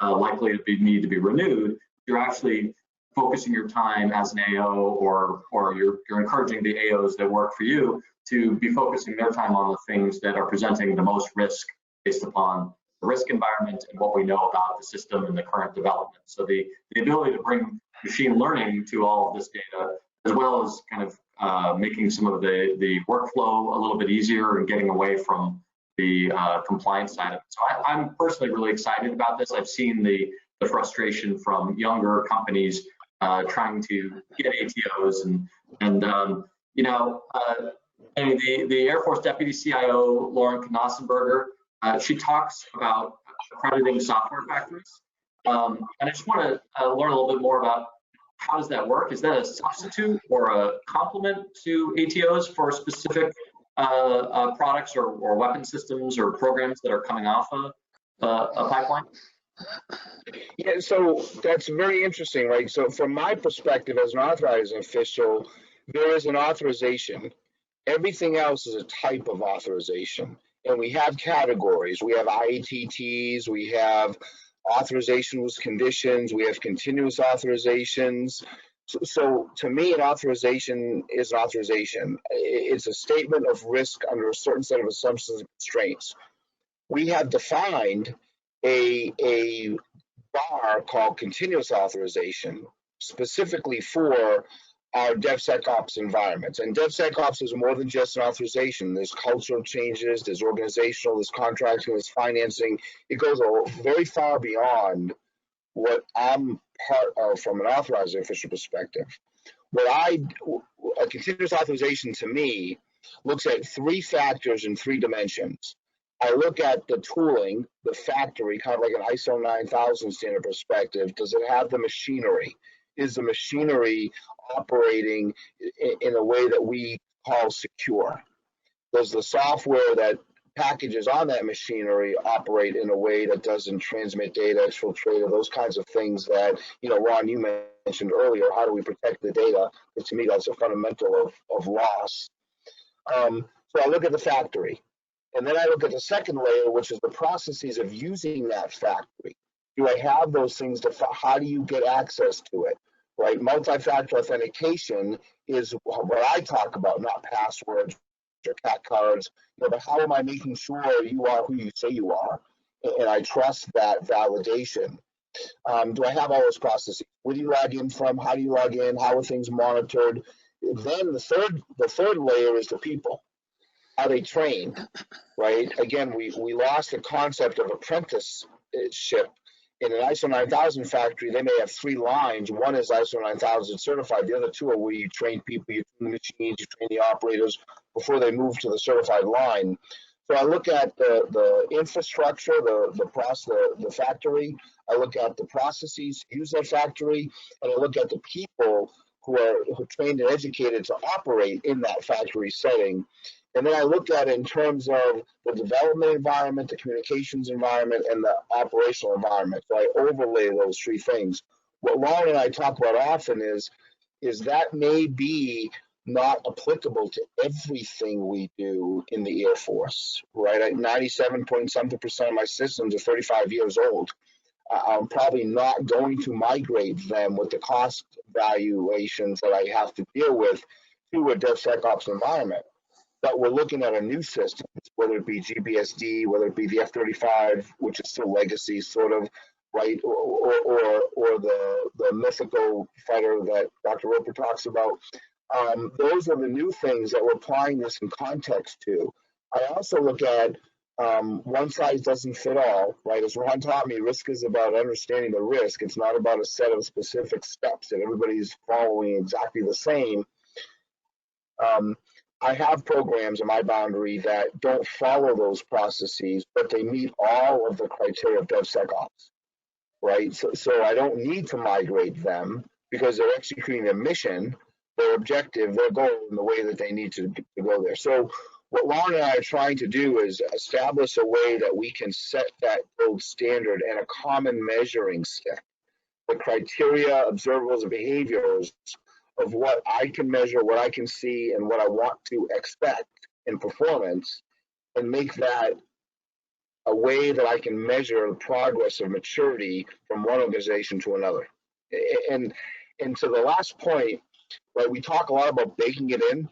likely to need to be renewed, you're actually focusing your time as an AO, or you're encouraging the AOs that work for you to be focusing their time on the things that are presenting the most risk based upon the risk environment and what we know about the system and the current development. So the ability to bring machine learning to all of this data, as well as kind of making some of the workflow a little bit easier and getting away from the compliance side of it. So I'm personally really excited about this. I've seen the frustration from younger companies trying to get ATOs, and the Air Force Deputy CIO, Lauren Knossenberger, she talks about accrediting software factories. And I just want to learn a little bit more about how does that work? Is that a substitute or a complement to ATOs for specific products or weapon systems or programs that are coming off a pipeline? Yeah, so that's very interesting, right? So from my perspective as an authorizing official, there is an authorization. Everything else is a type of authorization. And we have categories. We have IATTs, we have authorization with conditions, we have continuous authorizations. So to me, an authorization is an authorization. It's a statement of risk under a certain set of assumptions and constraints. We have defined a bar called continuous authorization specifically for our DevSecOps environments. And DevSecOps is more than just an authorization. There's cultural changes, there's organizational, there's contracting, there's financing. It goes very far beyond what I'm part of from an authorizing official perspective. A continuous authorization to me looks at 3 factors in 3 dimensions. I look at the tooling, the factory, kind of like an ISO 9000 standard perspective. Does it have the machinery? Is the machinery operating in a way that we call secure? Does the software that packages on that machinery operate in a way that doesn't transmit data, exfiltrate, those kinds of things that, Ron, you mentioned earlier, how do we protect the data? Because to me, that's a fundamental of loss. So I look at the factory. And then I look at the second layer, which is the processes of using that factory. Do I have those things? How do you get access to it? Right? Multi-factor authentication is what I talk about, not passwords or cat cards. But how am I making sure you are who you say you are? And I trust that validation. Do I have all those processes? Where do you log in from? How do you log in? How are things monitored? Then the third layer is the people. Are they trained? Right? Again, we lost the concept of apprenticeship. In an ISO 9000 factory, they may have 3 lines. One is ISO 9000 certified. The other 2 are where you train people, you train the machines, you train the operators before they move to the certified line. So I look at the infrastructure, the factory. I look at the processes to use that factory, and I look at the people who are trained and educated to operate in that factory setting. And then I look at it in terms of the development environment, the communications environment, and the operational environment. So I overlay those 3 things. What Lauren and I talk about often is that may be not applicable to everything we do in the Air Force, right? 97% of my systems are 35 years old. I'm probably not going to migrate them with the cost valuations that I have to deal with to a DevSecOps environment. But we're looking at a new system, whether it be GBSD, whether it be the F-35, which is still legacy, sort of, right, or the mythical fighter that Dr. Roper talks about. Those are the new things that we're applying this in context to. I also look at one size doesn't fit all, right? As Ron taught me, risk is about understanding the risk. It's not about a set of specific steps that everybody's following exactly the same. I have programs in my boundary that don't follow those processes, but they meet all of the criteria of DevSecOps, right? So I don't need to migrate them because they're executing their mission, their objective, their goal in the way that they need to go there. So what Lauren and I are trying to do is establish a way that we can set that gold standard and a common measuring stick, the criteria, observables, and behaviors of what I can measure, what I can see, and what I want to expect in performance, and make that a way that I can measure the progress of maturity from one organization to another. And to the last point, right, we talk a lot about baking it in.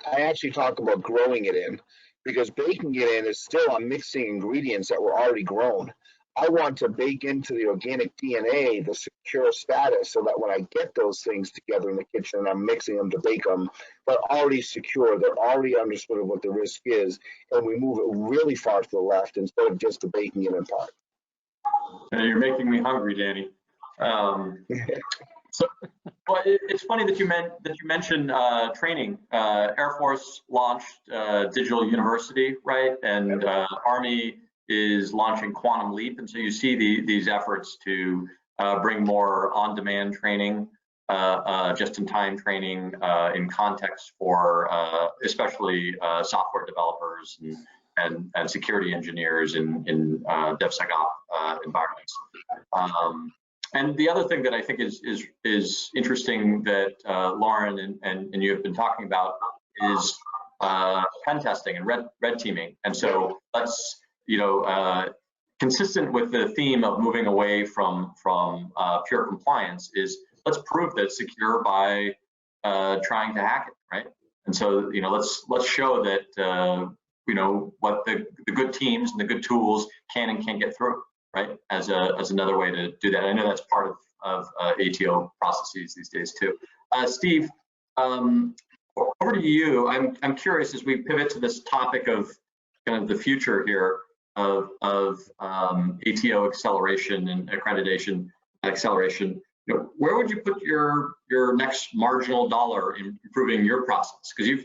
I actually talk about growing it in, because baking it in is still I'm mixing ingredients that were already grown. I want to bake into the organic DNA the secure status so that when I get those things together in the kitchen, I'm mixing them to bake them, but already secure. They're already understood of what the risk is, and we move it really far to the left instead of just the baking it in part. You're making me hungry, Danny. So, well, it's funny that you mentioned training. Air Force launched Digital University, right? And Army is launching Quantum Leap, and so you see these efforts to bring more on-demand training just-in-time training in context for especially software developers and security engineers in DevSecOps environments. And the other thing that I think is interesting that Lauren and you have been talking about is pen testing and red teaming. And so let's, consistent with the theme of moving away from pure compliance is let's prove that it's secure by trying to hack it, right? And so let's show that what the good teams and the good tools can and can't get through, right? As another way to do that. I know that's part of ATO processes these days too. Steve, over to you. I'm curious as we pivot to this topic of kind of the future here of ATO acceleration and accreditation acceleration. Where would you put your next marginal dollar in improving your process? Because you've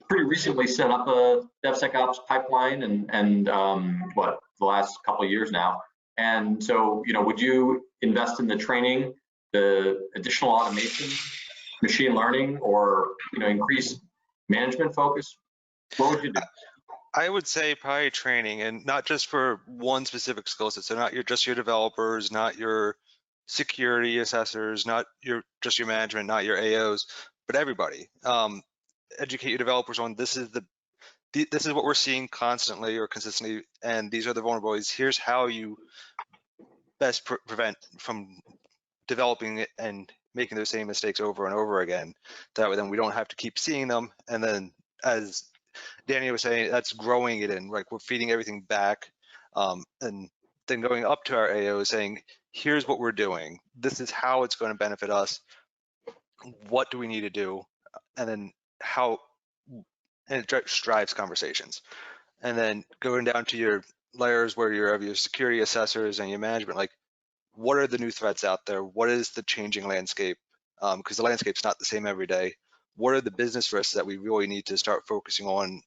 pretty recently set up a DevSecOps pipeline and the last couple of years now. And so, would you invest in the training, the additional automation, machine learning, or increase management focus? What would you do? I would say probably training, and not just for one specific skill set. So not just your developers, not your security assessors, not just your management, not your AOs, but everybody. Educate your developers on this is what we're seeing constantly or consistently, and these are the vulnerabilities. Here's how you best prevent from developing it and making those same mistakes over and over again. That way, then we don't have to keep seeing them. And then, as Danny was saying, that's growing it in. Like we're feeding everything back, and then going up to our AO saying, "Here's what we're doing. This is how it's going to benefit us. What do we need to do?" And then and it drives conversations. And then going down to your layers where you have your security assessors and your management, like what are the new threats out there? What is the changing landscape? Because the landscape's not the same every day. What are the business risks that we really need to start focusing on?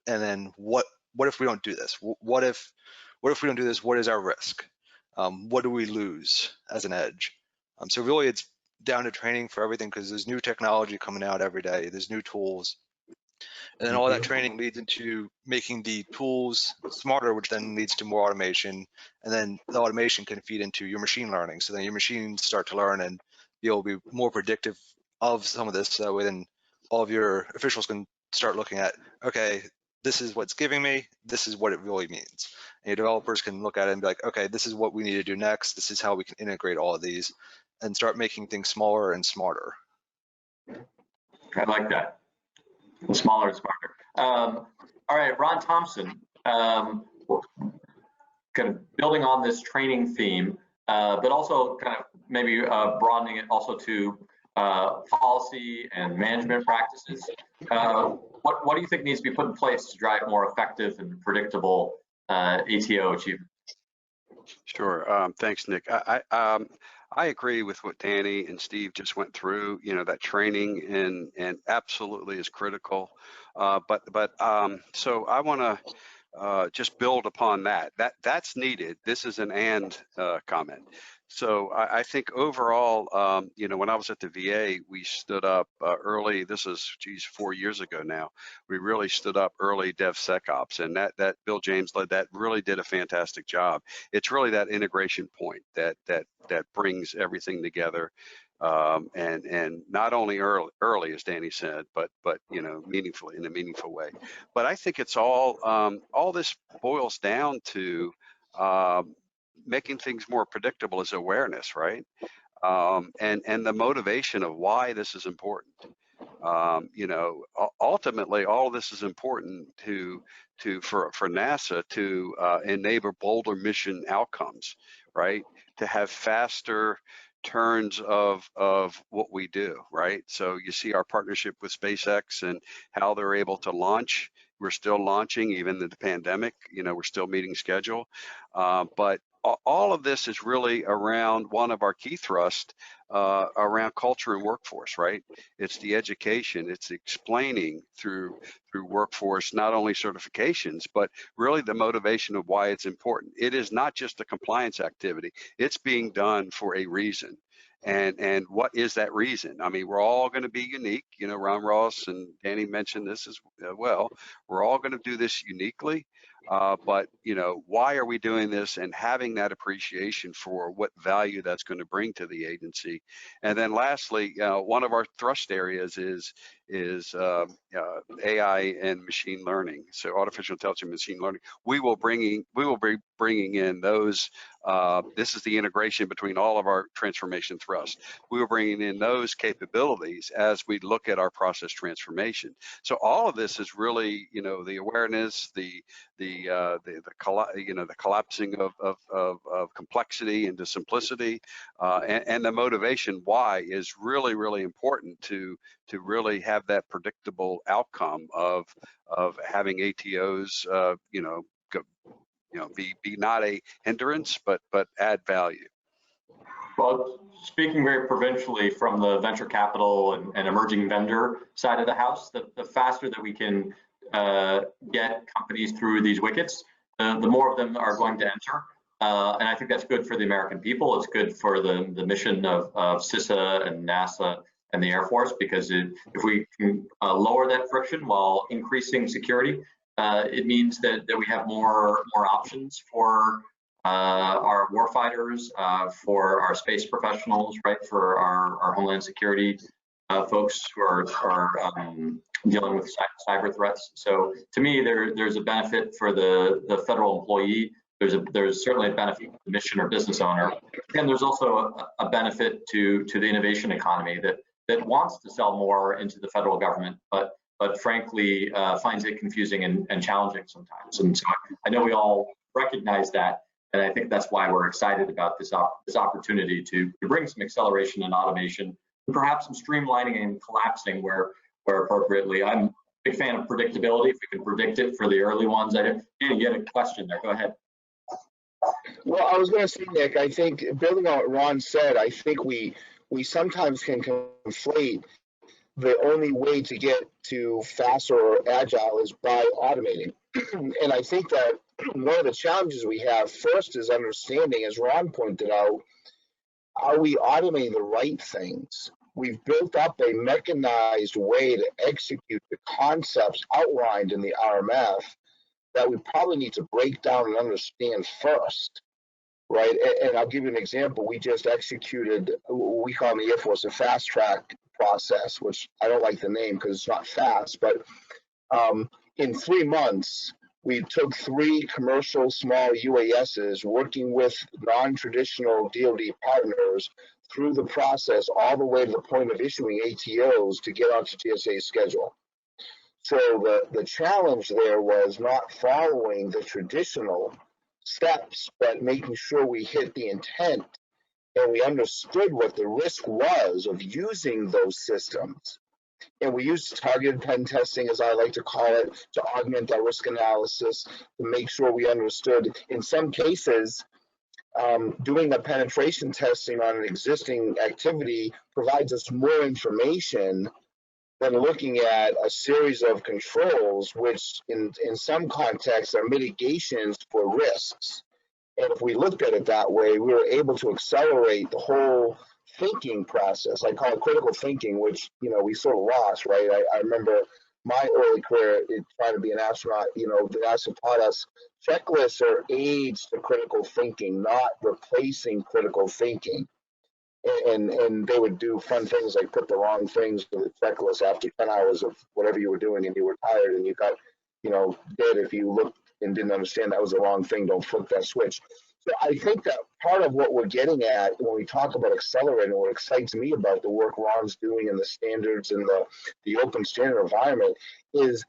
And then what if we don't do this? What if we don't do this? What is our risk? What do we lose as an edge? So really it's down to training for everything, because there's new technology coming out every day. There's new tools. And then all that training leads into making the tools smarter, which then leads to more automation. And then the automation can feed into your machine learning. So then your machines start to learn and be able to be more predictive of some of this. That way then all of your officials can start looking at, okay, this is what's giving me, this is what it really means. And your developers can look at it and be like, okay, this is what we need to do next. This is how we can integrate all of these and start making things smaller and smarter. I like that. Smaller and smarter. All right, Ron Thompson, kind of building on this training theme, but also kind of maybe broadening it also to policy and management practices. What do you think needs to be put in place to drive more effective and predictable ATO achievement? Sure. Thanks, Nick. I agree with what Danny and Steve just went through. That training and absolutely is critical. So I want to just build upon that. That's needed. This is an and comment. So I think overall, when I was at the VA, we stood up early. This is 4 years ago now. We really stood up early DevSecOps, and that Bill James led that. Really did a fantastic job. It's really that integration point that brings everything together, and not only early, as Danny said, but meaningfully, in a meaningful way. But I think it's all this boils down to making things more predictable is awareness, right? And the motivation of why this is important. Ultimately, all of this is important for NASA to enable bolder mission outcomes, right? To have faster turns of what we do, right? So you see our partnership with SpaceX and how they're able to launch. We're still launching, even in the pandemic. We're still meeting schedule, but all of this is really around one of our key thrusts around culture and workforce, right? It's the education, it's explaining through workforce, not only certifications, but really the motivation of why it's important. It is not just a compliance activity, it's being done for a reason. And what is that reason? I mean, we're all going to be unique. You know, Ron Ross and Danny mentioned this as well. We're all going to do this uniquely. But, you know, why are we doing this, and having that appreciation for what value that's going to bring to the agency. And then lastly, one of our thrust areas is AI and machine learning. So artificial intelligence and machine learning. We will be bringing in those. This is the integration between all of our transformation thrusts. We were bringing in those capabilities as we look at our process transformation. So all of this is really, you know, the awareness, the collapsing of complexity into simplicity, and the motivation why is really important to really have that predictable outcome of having ATOs, be not a hindrance, but add value. Well, speaking very provincially from the venture capital and emerging vendor side of the house, the faster that we can get companies through these wickets, the more of them are going to enter. And I think that's good for the American people. It's good for the mission of CISA and NASA and the Air Force, because if we can lower that friction while increasing security, it means that we have more options for our warfighters, for our space professionals, right, for our homeland security folks who are dealing with cyber threats. So to me, there's a benefit for the federal employee. There's certainly a benefit to the mission or business owner, and there's also a benefit to the innovation economy that wants to sell more into the federal government, but frankly finds it confusing and challenging sometimes. And so I know we all recognize that, and I think that's why we're excited about this opportunity to bring some acceleration and automation, and perhaps some streamlining and collapsing where appropriately. I'm a big fan of predictability. If we can predict it for the early ones. Danny, you had a question there. Go ahead. Well, I was going to say, Nick, I think building on what Ron said, I think we sometimes can conflate the only way to get to faster or agile is by automating. And I think that one of the challenges we have first is understanding, as Ron pointed out, are we automating the right things? We've built up a mechanized way to execute the concepts outlined in the RMF that we probably need to break down and understand first, right? And I'll give you an example. We just executed, we call in the Air Force a fast track process, which I don't like the name because it's not fast, but in 3 months, we took 3 commercial small UASs working with non-traditional DoD partners through the process all the way to the point of issuing ATOs to get onto TSA's schedule. So the challenge there was not following the traditional steps, but making sure we hit the intent and we understood what the risk was of using those systems. And we used targeted pen testing, as I like to call it, to augment our risk analysis, to make sure we understood. In some cases, doing a penetration testing on an existing activity provides us more information than looking at a series of controls, which in some contexts are mitigations for risks. And if we looked at it that way, we were able to accelerate the whole thinking process. I call it critical thinking, which, we sort of lost, right? I remember my early career trying to be an astronaut, the NASA taught us checklists are aids to critical thinking, not replacing critical thinking. And they would do fun things like put the wrong things to the checklist after 10 hours of whatever you were doing, and you were tired and you got, dead if you looked and didn't understand that was the wrong thing. Don't flip that switch. So I think that part of what we're getting at when we talk about accelerating, what excites me about the work Ron's doing in the standards and the open standard environment is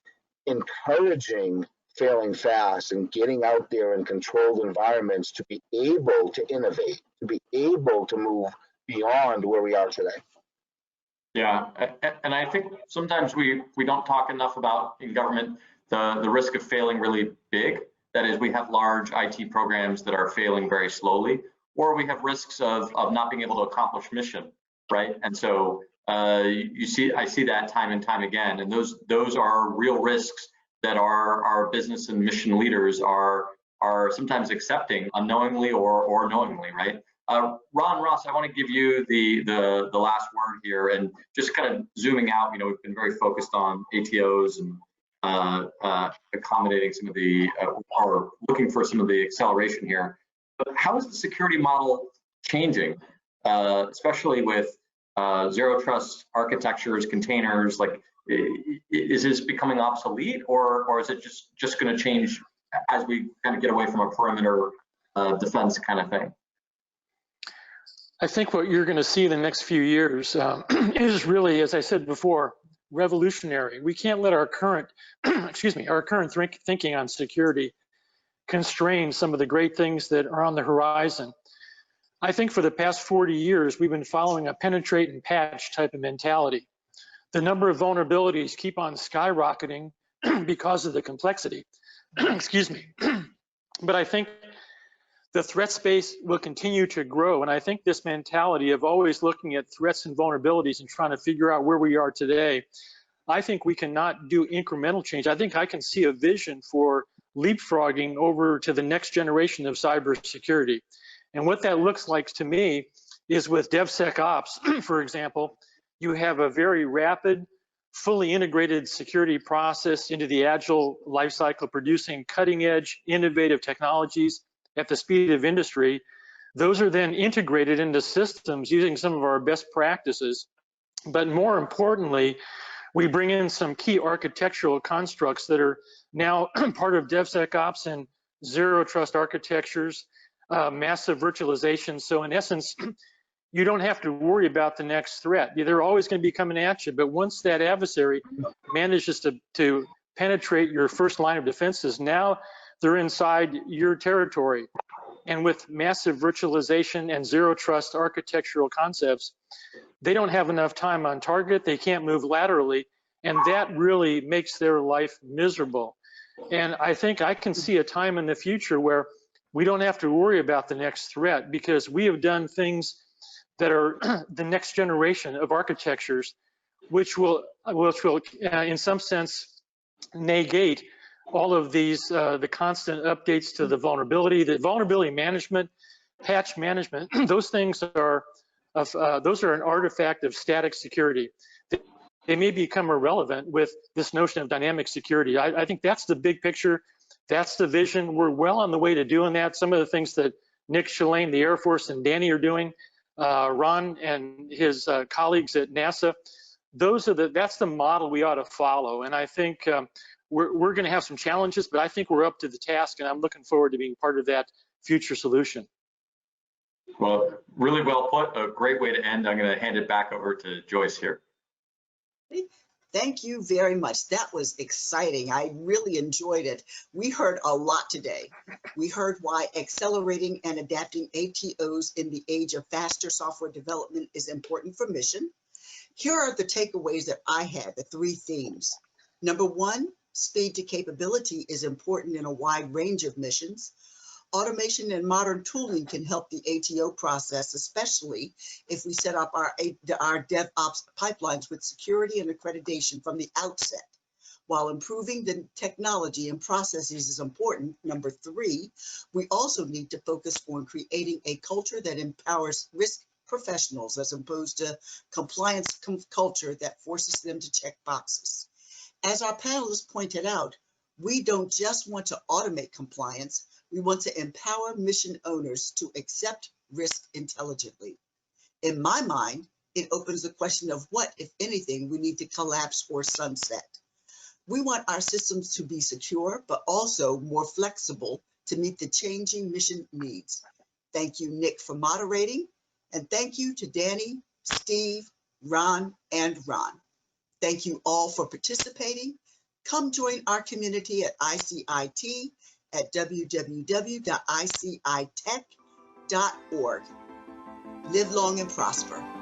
encouraging failing fast and getting out there in controlled environments to be able to innovate, to be able to move beyond where we are today. Yeah, and I think sometimes we don't talk enough about in government the risk of failing really big. That is, we have large IT programs that are failing very slowly, or we have risks of not being able to accomplish mission, right? And so I see that time and time again, and those are real risks that our business and mission leaders are sometimes accepting unknowingly or knowingly, right? Ron, Ross, I want to give you the last word here, and just kind of zooming out. We've been very focused on ATOs and accommodating some of the, or looking for some of the acceleration here. But how is the security model changing, especially with zero trust architectures, containers? Like, is this becoming obsolete, or is it just going to change as we kind of get away from a perimeter defense kind of thing? I think what you're going to see in the next few years is really, as I said before, revolutionary. We can't let our current, our current thinking on security constrain some of the great things that are on the horizon. I think for the past 40 years, we've been following a penetrate and patch type of mentality. The number of vulnerabilities keep on skyrocketing because of the complexity. But I think the threat space will continue to grow. And I think this mentality of always looking at threats and vulnerabilities and trying to figure out where we are today, I think we cannot do incremental change. I think I can see a vision for leapfrogging over to the next generation of cybersecurity. And what that looks like to me is with DevSecOps, for example, you have a very rapid, fully integrated security process into the agile lifecycle, producing cutting edge, innovative technologies at the speed of industry. Those are then integrated into systems using some of our best practices. But more importantly, we bring in some key architectural constructs that are now part of DevSecOps and zero trust architectures, massive virtualization. So in essence, you don't have to worry about the next threat. They're always going to be coming at you. But once that adversary manages to penetrate your first line of defenses, now they're inside your territory. And with massive virtualization and zero trust architectural concepts, they don't have enough time on target. They can't move laterally. And that really makes their life miserable. And I think I can see a time in the future where we don't have to worry about the next threat, because we have done things that are the next generation of architectures, which will in some sense negate all of these, the constant updates to the vulnerability management, patch management. Those things are an artifact of static security. They may become irrelevant with this notion of dynamic security. I think that's the big picture. That's the vision. We're well on the way to doing that. Some of the things that Nick Shalane, the Air Force, and Danny are doing, Ron and his colleagues at NASA, that's the model we ought to follow. And I think we're going to have some challenges, but I think we're up to the task, and I'm looking forward to being part of that future solution. Well, really well put. A great way to end. I'm going to hand it back over to Joyce here. Thank you very much. That was exciting. I really enjoyed it. We heard a lot today. We heard why accelerating and adapting ATOs in the age of faster software development is important for mission. Here are the takeaways that I had, the three themes. Number one, speed to capability is important in a wide range of missions. Automation and modern tooling can help the ATO process, especially if we set up our DevOps pipelines with security and accreditation from the outset. While improving the technology and processes is important, number three, we also need to focus on creating a culture that empowers risk professionals as opposed to compliance culture that forces them to check boxes. As our panelists pointed out, we don't just want to automate compliance, we want to empower mission owners to accept risk intelligently. In my mind, it opens the question of what, if anything, we need to collapse or sunset. We want our systems to be secure, but also more flexible to meet the changing mission needs. Thank you, Nick, for moderating, and thank you to Danny, Steve, Ron, and Ron. Thank you all for participating. Come join our community at ICIT at www.icitech.org. Live long and prosper.